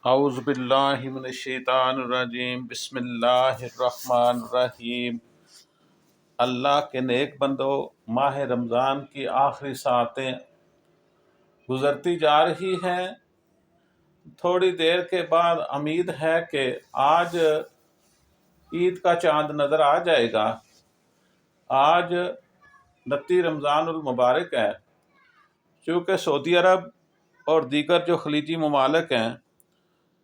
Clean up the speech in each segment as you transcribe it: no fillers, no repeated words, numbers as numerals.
اعوذ باللہ من الشیطان الرجیم، بسم اللہ الرحمن الرحیم۔ اللہ کے نیک بندو، ماہ رمضان کی آخری ساعتیں گزرتی جا رہی ہیں۔ تھوڑی دیر کے بعد امید ہے کہ آج عید کا چاند نظر آ جائے گا۔ آج 29 رمضان المبارک ہے۔ چونکہ سعودی عرب اور دیگر جو خلیجی ممالک ہیں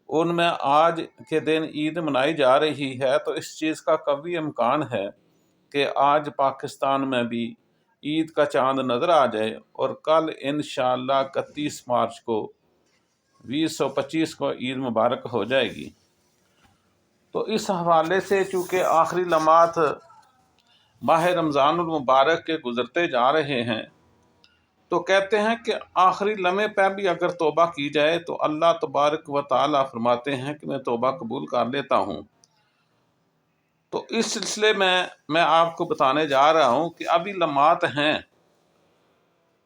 ان میں آج کے دن عید منائی جا رہی ہے، تو اس چیز کا قوی امکان ہے کہ آج پاکستان میں بھی عید کا چاند نظر آ جائے، اور کل انشاءاللہ 31 مارچ کو 2025 کو عید مبارک ہو جائے گی۔ تو اس حوالے سے چونکہ آخری لمحات ماہ رمضان المبارک کے گزرتے جا رہے ہیں، تو کہتے ہیں کہ آخری لمحے پہ بھی اگر توبہ کی جائے تو اللہ تبارک و تعالیٰ فرماتے ہیں کہ میں توبہ قبول کر لیتا ہوں۔ تو اس سلسلے میں آپ کو بتانے جا رہا ہوں کہ ابھی لمحات ہیں،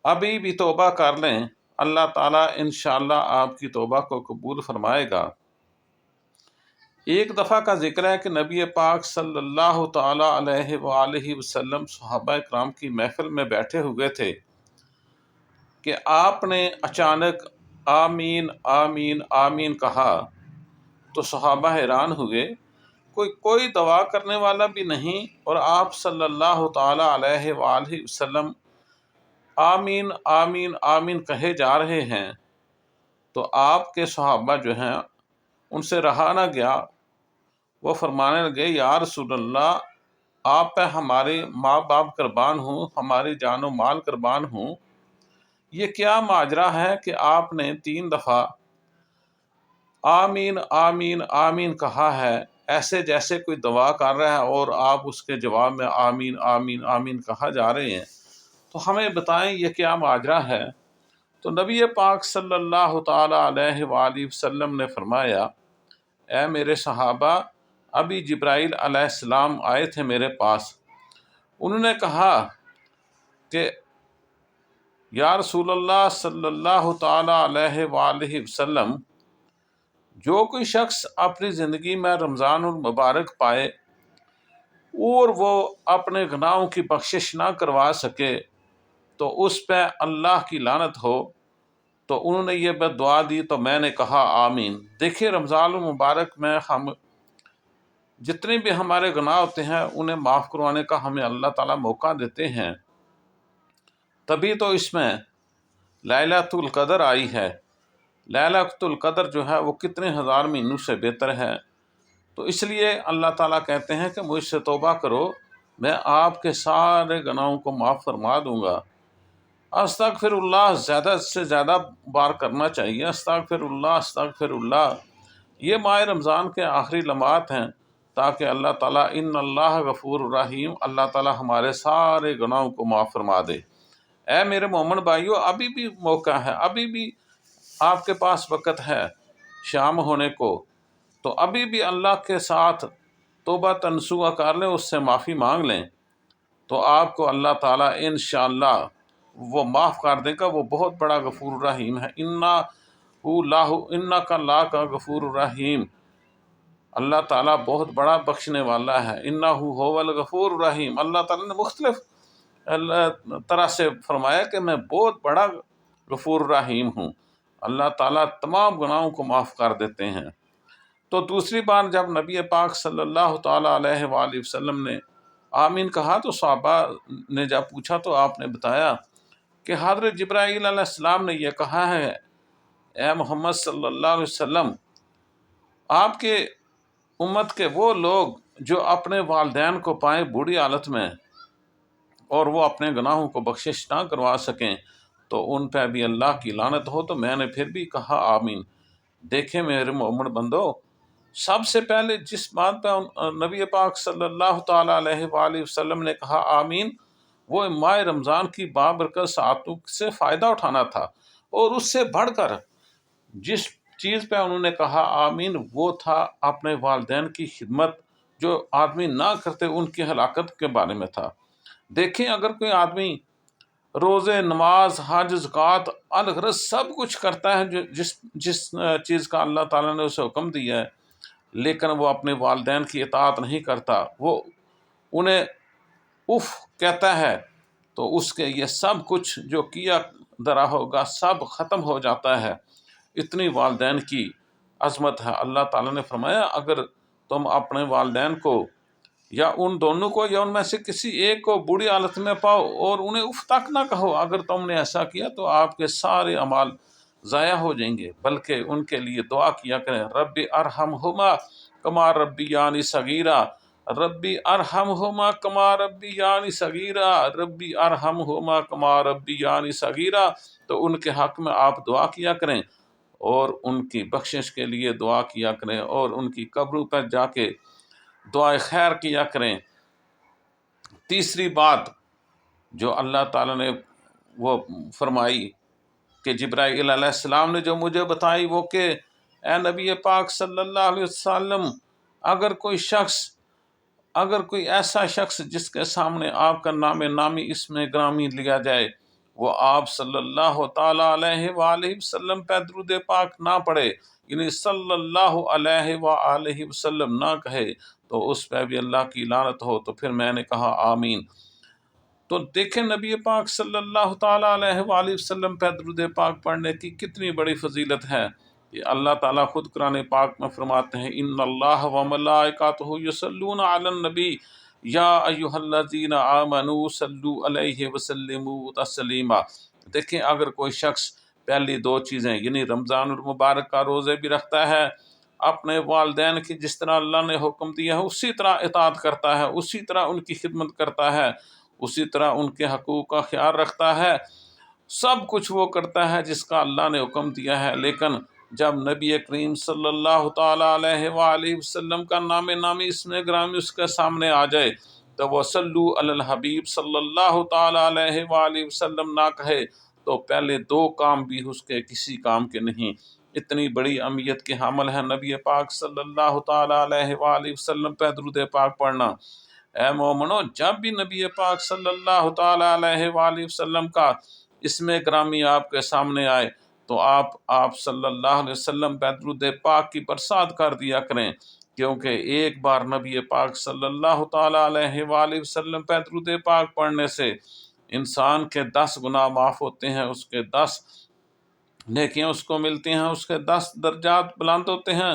ابھی بھی توبہ کر لیں، اللہ تعالیٰ انشاءاللہ آپ کی توبہ کو قبول فرمائے گا۔ ایک دفعہ کا ذکر ہے کہ نبی پاک صلی اللہ تعالیٰ علیہ وآلہ وسلم صحابہ کرام کی محفل میں بیٹھے ہوئے تھے کہ آپ نے اچانک آمین آمین آمین کہا تو صحابہ حیران ہوئے، کوئی دعا کرنے والا بھی نہیں، اور آپ صلی اللہ تعالیٰ علیہ وآلہ وسلم آمین آمین آمین کہے جا رہے ہیں۔ تو آپ کے صحابہ جو ہیں ان سے رہا نہ گیا، وہ فرمانے لگے یا رسول اللہ، آپ پہ ہمارے ماں باپ قربان ہوں، ہماری جان و مال قربان ہوں، یہ کیا ماجرا ہے کہ آپ نے 3 دفعہ آمین آمین آمین کہا ہے، ایسے جیسے کوئی دعا کر رہا ہے اور آپ اس کے جواب میں آمین آمین آمین کہا جا رہے ہیں، تو ہمیں بتائیں یہ کیا ماجرا ہے۔ تو نبی پاک صلی اللہ تعالیٰ علیہ وآلہ وسلم نے فرمایا، اے میرے صحابہ، ابھی جبرائیل علیہ السلام آئے تھے میرے پاس، انہوں نے کہا کہ یا رسول اللہ صلی اللہ تعالیٰ علیہ وآلہ وسلم، جو کوئی شخص اپنی زندگی میں رمضان المبارک پائے اور وہ اپنے گناہوں کی بخشش نہ کروا سکے تو اس پہ اللہ کی لعنت ہو۔ تو انہوں نے یہ دعا دی تو میں نے کہا آمین۔ دیکھیے رمضان المبارک میں ہم جتنے بھی ہمارے گناہ ہوتے ہیں انہیں معاف کروانے کا ہمیں اللہ تعالیٰ موقع دیتے ہیں، تبھی تو اس میں لیلۃ القدر آئی ہے۔ لیلۃ القدر جو ہے وہ کتنے ہزار مہینوں سے بہتر ہے، تو اس لیے اللہ تعالیٰ کہتے ہیں کہ مجھ سے توبہ کرو، میں آپ کے سارے گناہوں کو معاف فرما دوں گا۔ استغفر اللہ زیادہ سے زیادہ بار کرنا چاہیے، استغفر اللہ استغفر اللہ۔ یہ ماہ رمضان کے آخری لمحات ہیں تاکہ اللہ تعالیٰ ان اللہ غفور الرحیم، اللہ تعالیٰ ہمارے سارے گناہوں کو معاف فرما دے۔ اے میرے مومن بھائیو، ابھی بھی موقع ہے، ابھی بھی آپ کے پاس وقت ہے شام ہونے کو، تو ابھی بھی اللہ کے ساتھ توبہ تنسوح کر لیں، اس سے معافی مانگ لیں، تو آپ کو اللہ تعالیٰ انشاءاللہ وہ معاف کر دے گا۔ وہ بہت بڑا غفور الرحیم ہے۔ انک لا کا غفور الرحیم، اللہ تعالیٰ بہت بڑا بخشنے والا ہے۔ انہ هو الغفور الرحیم، اللہ تعالیٰ نے مختلف طرح سے فرمایا کہ میں بہت بڑا غفور الرحیم ہوں۔ اللہ تعالیٰ تمام گناہوں کو معاف کر دیتے ہیں۔ تو دوسری بار جب نبی پاک صلی اللہ تعالیٰ علیہ وآلہ وسلم نے آمین کہا تو صحابہ نے جب پوچھا تو آپ نے بتایا کہ حضرت جبرائیل علیہ السلام نے یہ کہا ہے، اے محمد صلی اللہ علیہ وسلم، آپ کے امت کے وہ لوگ جو اپنے والدین کو پائیں بوڑھی حالت میں اور وہ اپنے گناہوں کو بخشش نہ کروا سکیں تو ان پہ بھی اللہ کی لعنت ہو۔ تو میں نے پھر بھی کہا آمین۔ دیکھیں میرے مومن بندو، سب سے پہلے جس بات پہ نبی پاک صلی اللہ تعالیٰ علیہ وآلہ وسلم نے کہا آمین، وہ ماہ رمضان کی بابرکت ساعتوں سے فائدہ اٹھانا تھا، اور اس سے بڑھ کر جس چیز پہ انہوں نے کہا آمین وہ تھا اپنے والدین کی خدمت، جو آدمی نہ کرتے ان کی ہلاکت کے بارے میں تھا۔ دیکھیں اگر کوئی آدمی روزے، نماز، حج، زکوٰۃ، الغرض سب کچھ کرتا ہے جس چیز کا اللہ تعالیٰ نے اسے حکم دیا ہے، لیکن وہ اپنے والدین کی اطاعت نہیں کرتا، وہ انہیں اف کہتا ہے، تو اس کے یہ سب کچھ جو کیا درا ہوگا سب ختم ہو جاتا ہے۔ اتنی والدین کی عظمت ہے۔ اللہ تعالیٰ نے فرمایا اگر تم اپنے والدین کو یا ان دونوں کو یا ان میں سے کسی ایک کو بری حالت میں پاؤ اور انہیں اف تک نہ کہو، اگر تم نے ایسا کیا تو آپ کے سارے اعمال ضائع ہو جائیں گے، بلکہ ان کے لیے دعا کیا کریں، رب ارحمہما کما ربیانی صغیرا، ربی ارحمہما کما ربیانی صغیرا، ربی ارحمہما کما ربیانی صغیرا۔ تو ان کے حق میں آپ دعا کیا کریں اور ان کی بخشش کے لیے دعا کیا کریں اور ان کی قبروں پر جا کے دعائے خیر کیا کریں۔ تیسری بات جو اللہ تعالیٰ نے وہ فرمائی کہ جبرائیل علیہ السلام نے جو مجھے بتائی وہ کہ اے نبی پاک صلی اللہ علیہ وسلم، اگر کوئی ایسا شخص جس کے سامنے آپ کا نام نامی اسم گرامی لیا جائے، وہ آپ صلی اللہ تعالیٰ علیہ وآلہ وسلم پہ درود پاک نہ پڑھے، یعنی صلی اللہ علیہ وآلہ وسلم نہ کہے، تو اس پہ بھی اللہ کی لعنت ہو۔ تو پھر میں نے کہا آمین۔ تو دیکھیں نبی پاک صلی اللہ تعالیٰ علیہ وآلہ وسلم پہ درود پاک پڑھنے کی کتنی بڑی فضیلت ہے۔ یہ اللہ تعالیٰ خود قرآن پاک میں فرماتے ہیں ان اللہ وملائکتہ یصلون علی النبی یا ایھا الذین آمنوا صلوا علیہ وسلموا تسلیما۔ دیکھیں اگر کوئی شخص پہلی دو چیزیں یعنی رمضان المبارک کا روزے بھی رکھتا ہے، اپنے والدین کی جس طرح اللہ نے حکم دیا ہے اسی طرح اطاعت کرتا ہے، اسی طرح ان کی خدمت کرتا ہے، اسی طرح ان کے حقوق کا خیال رکھتا ہے، سب کچھ وہ کرتا ہے جس کا اللہ نے حکم دیا ہے، لیکن جب نبی کریم صلی اللہ تعالیٰ علیہ وآلہ وسلم کا نام نامی اسم گرامی اس کے سامنے آ جائے تو وہ صلو علی الحبیب صلی اللہ تعالیٰ علیہ وآلہ وسلم نہ کہے تو پہلے دو کام بھی اس کے کسی کام کے نہیں۔ اتنی بڑی اہمیت کے حامل ہے نبی پاک صلی اللہ تعالیٰ علیہ وآلہ وسلم پہ درود پاک پڑھنا۔ اے مومنو، جب بھی نبی پاک صلی اللہ تعالیٰ علیہ وآلہ وسلم کا اسم گرامی آپ کے سامنے آئے تو آپ صلی اللہ علیہ وسلم پہ درود پاک کی برسات کر دیا کریں، کیونکہ ایک بار نبی پاک صلی اللہ تعالیٰ علیہ وآلہ وسلم پہ درود پاک پڑھنے سے انسان کے 10 گناہ معاف ہوتے ہیں، اس کے 10 نیکیاں اس کو ملتی ہیں، اس کے 10 درجات بلند ہوتے ہیں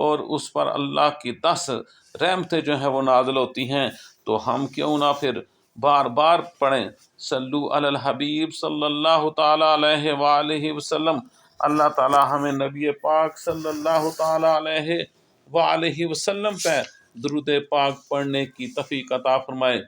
اور اس پر اللہ کی 10 رحمتیں جو ہیں وہ نازل ہوتی ہیں۔ تو ہم کیوں نہ پھر بار بار پڑھیں صلو علی الحبیب صلی اللہ تعالیٰ علیہ وآلہ وسلم۔ اللہ تعالیٰ ہمیں نبی پاک صلی اللہ تعالیٰ علیہ وآلہ وسلم پہ درود پاک پڑھنے کی توفیق عطا فرمائے۔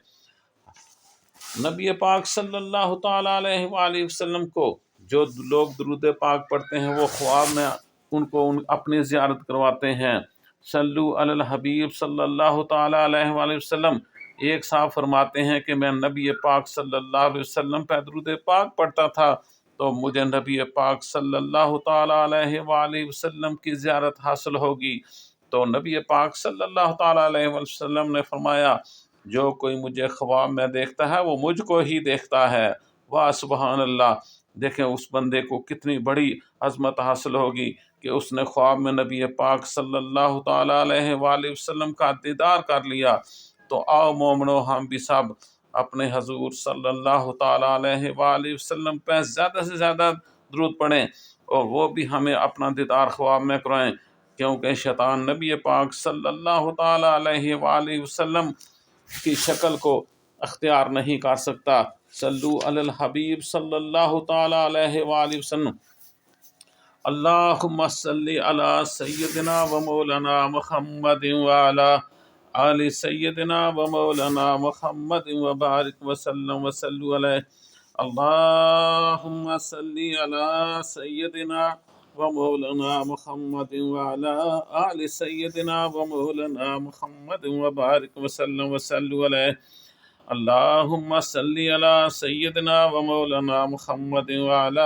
نبی پاک صلی اللہ تعالیٰ علیہ وآلہ وسلم کو جو لوگ درود پاک پڑھتے ہیں وہ خواب میں ان کو اپنی زیارت کرواتے ہیں۔ صلو علی الحبیب صلی اللہ تعالیٰ علیہ وآلہ وسلم۔ ایک صاحب فرماتے ہیں کہ میں نبی پاک صلی اللہ علیہ وسلم پہ درود پاک پڑھتا تھا تو مجھے نبی پاک صلی اللہ تعالیٰ علیہ وآلہ وسلم کی زیارت حاصل ہوگی۔ تو نبی پاک صلی اللہ تعالیٰ علیہ وسلم نے فرمایا جو کوئی مجھے خواب میں دیکھتا ہے وہ مجھ کو ہی دیکھتا ہے۔ واہ سبحان اللہ! دیکھیں اس بندے کو کتنی بڑی عظمت حاصل ہوگی کہ اس نے خواب میں نبی پاک صلی اللہ تعالیٰ علیہ وآلہ وسلم کا دیدار کر لیا۔ تو آؤ مومنو ہم بھی سب اپنے حضور صلی اللہ تعالیٰ علیہ وآلہ وسلم پہ زیادہ سے زیادہ درود پڑھیں اور وہ بھی ہمیں اپنا دیدار خواب میں کرائیں، کیونکہ شیطان نبی پاک صلی اللہ تعالیٰ علیہ وآلہ وسلم کی شکل کو اختیار نہیں کر سکتا۔ صلو علی الحبیب صلی اللہ تعالیٰ علیہ وآلہ وسلم۔ اللہم صلی علی سیدنا و مولانا محمد وعلی آل سیدنا و مولانا محمد وبارک وسلم وصلو علیہ۔ اللہم صلی علی سیدنا و مولانا محمد وعلی آل سیدنا و مولانا محمد وبارک وسلم وصلو علیہ۔ اللہم صلی علی سیدنا و مولانا محمد وعلی